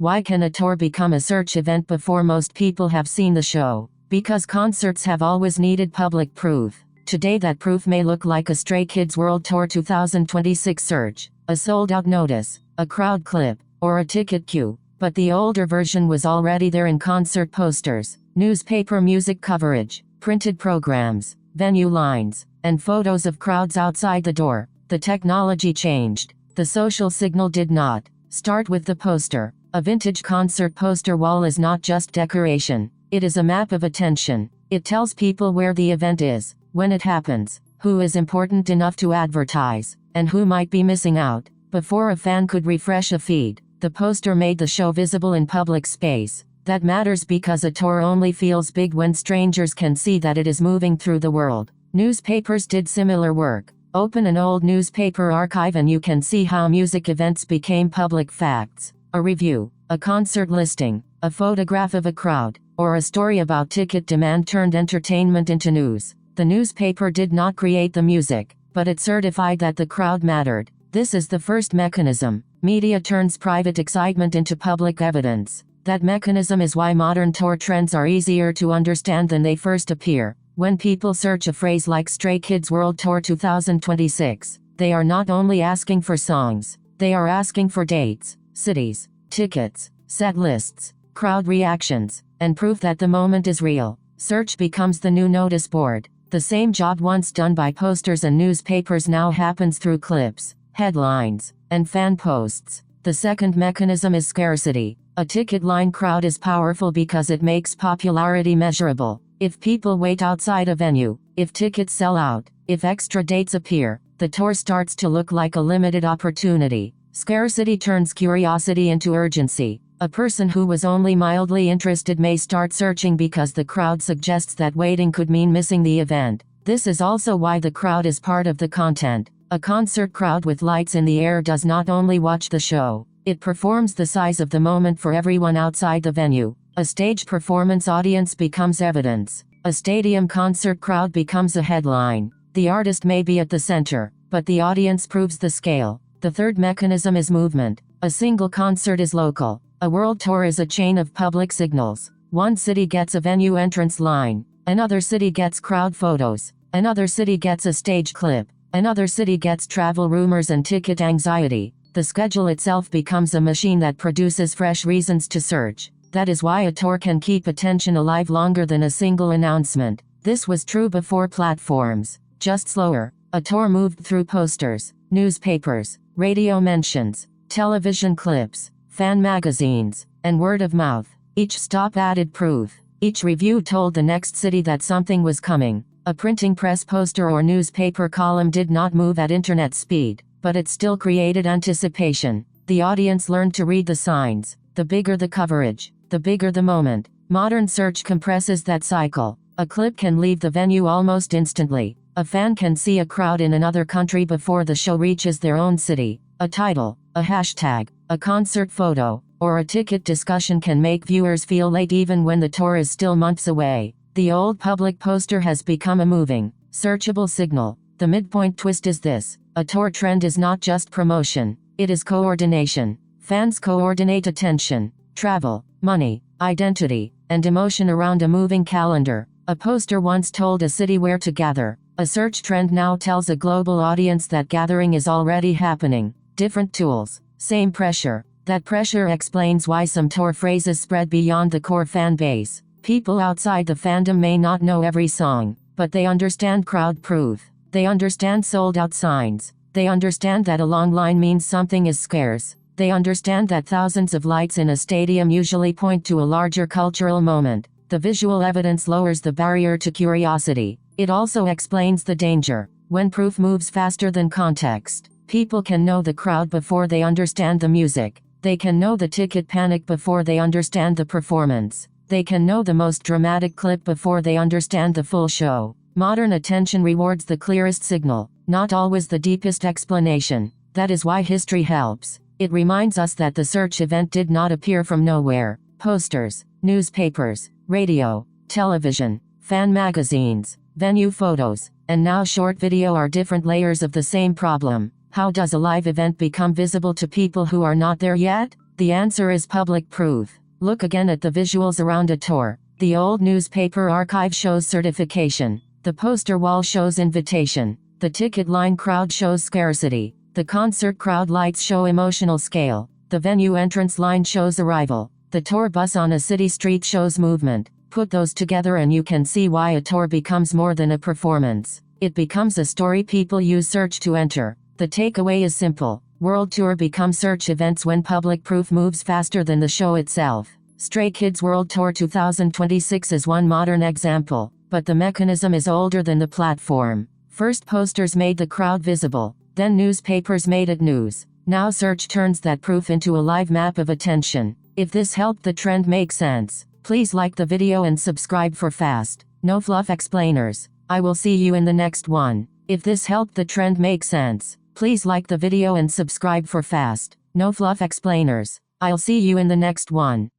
Why can a tour become a search event before most people have seen the show? Because concerts have always needed public proof. Today that proof may look like a Stray Kids World Tour 2026 search, a sold-out notice, a crowd clip, or a ticket queue. But the older version was already there in concert posters, newspaper music coverage, printed programs, venue lines, and photos of crowds outside the door. The technology changed. The social signal did not. Start with the poster. A vintage concert poster wall is not just decoration. It is a map of attention. It tells people where the event is, when it happens, who is important enough to advertise, and who might be missing out. Before a fan could refresh a feed, the poster made the show visible in public space. That matters because a tour only feels big when strangers can see that it is moving through the world. Newspapers did similar work. Open an old newspaper archive and you can see how music events became public facts. A review, a concert listing, a photograph of a crowd, or a story about ticket demand turned entertainment into news. The newspaper did not create the music, but it certified that the crowd mattered. This is the first mechanism. Media turns private excitement into public evidence. That mechanism is why modern tour trends are easier to understand than they first appear. When people search a phrase like Stray Kids World Tour 2026, they are not only asking for songs, they are asking for dates, cities, tickets, set lists, crowd reactions, and proof that the moment is real. Search becomes the new notice board. The same job once done by posters and newspapers now happens through clips, headlines, and fan posts. The second mechanism is scarcity. A ticket line crowd is powerful because it makes popularity measurable. If people wait outside a venue, if tickets sell out, if extra dates appear, the tour starts to look like a limited opportunity. Scarcity turns curiosity into urgency. A person who was only mildly interested may start searching because the crowd suggests that waiting could mean missing the event. This is also why the crowd is part of the content. A concert crowd with lights in the air does not only watch the show, it performs the size of the moment for everyone outside the venue. A stage performance audience becomes evidence. A stadium concert crowd becomes a headline. The artist may be at the center, but the audience proves the scale. The third mechanism is movement. A single concert is local. A world tour is a chain of public signals. One city gets a venue entrance line. Another city gets crowd photos. Another city gets a stage clip. Another city gets travel rumors and ticket anxiety. The schedule itself becomes a machine that produces fresh reasons to search. That is why a tour can keep attention alive longer than a single announcement. This was true before platforms, just slower. A tour moved through posters, newspapers, radio mentions, television clips, fan magazines, and word of mouth. Each stop added proof. Each review told the next city that something was coming. A printing press poster or newspaper column did not move at internet speed, but it still created anticipation. The audience learned to read the signs. The bigger the coverage, the bigger the moment. Modern search compresses that cycle. A clip can leave the venue almost instantly. A fan can see a crowd in another country before the show reaches their own city. A title, a hashtag, a concert photo, or a ticket discussion can make viewers feel late even when the tour is still months away. The old public poster has become a moving, searchable signal. The midpoint twist is this: a tour trend is not just promotion, it is coordination. Fans coordinate attention, travel, money, identity, and emotion around a moving calendar. A poster once told a city where to gather. A search trend now tells a global audience that gathering is already happening. Different tools, same pressure. That pressure explains why some tour phrases spread beyond the core fan base. People outside the fandom may not know every song, but they understand crowd proof. They understand sold-out signs. They understand that a long line means something is scarce. They understand that thousands of lights in a stadium usually point to a larger cultural moment. The visual evidence lowers the barrier to curiosity. It also explains the danger. When proof moves faster than context, people can know the crowd before they understand the music. They can know the ticket panic before they understand the performance. They can know the most dramatic clip before they understand the full show. Modern attention rewards the clearest signal, not always the deepest explanation. That is why history helps. It reminds us that the search event did not appear from nowhere. Posters, newspapers, radio, television, fan magazines, venue photos, and now short video are different layers of the same problem. How does a live event become visible to people who are not there yet? The answer is public proof. Look again at the visuals around a tour. The old newspaper archive shows certification. The poster wall shows invitation. The ticket line crowd shows scarcity. The concert crowd lights show emotional scale. The venue entrance line shows arrival. The tour bus on a city street shows movement. Put those together and you can see why a tour becomes more than a performance. It becomes a story people use search to enter. The takeaway is simple. World Tour becomes search events when public proof moves faster than the show itself. Stray Kids World Tour 2026 is one modern example, but the mechanism is older than the platform. First posters made the crowd visible, then newspapers made it news. Now search turns that proof into a live map of attention. If this helped the trend make sense, please like the video and subscribe for fast, no fluff explainers. I will see you in the next one. If this helped the trend make sense, please like the video and subscribe for fast, no fluff explainers. I'll see you in the next one.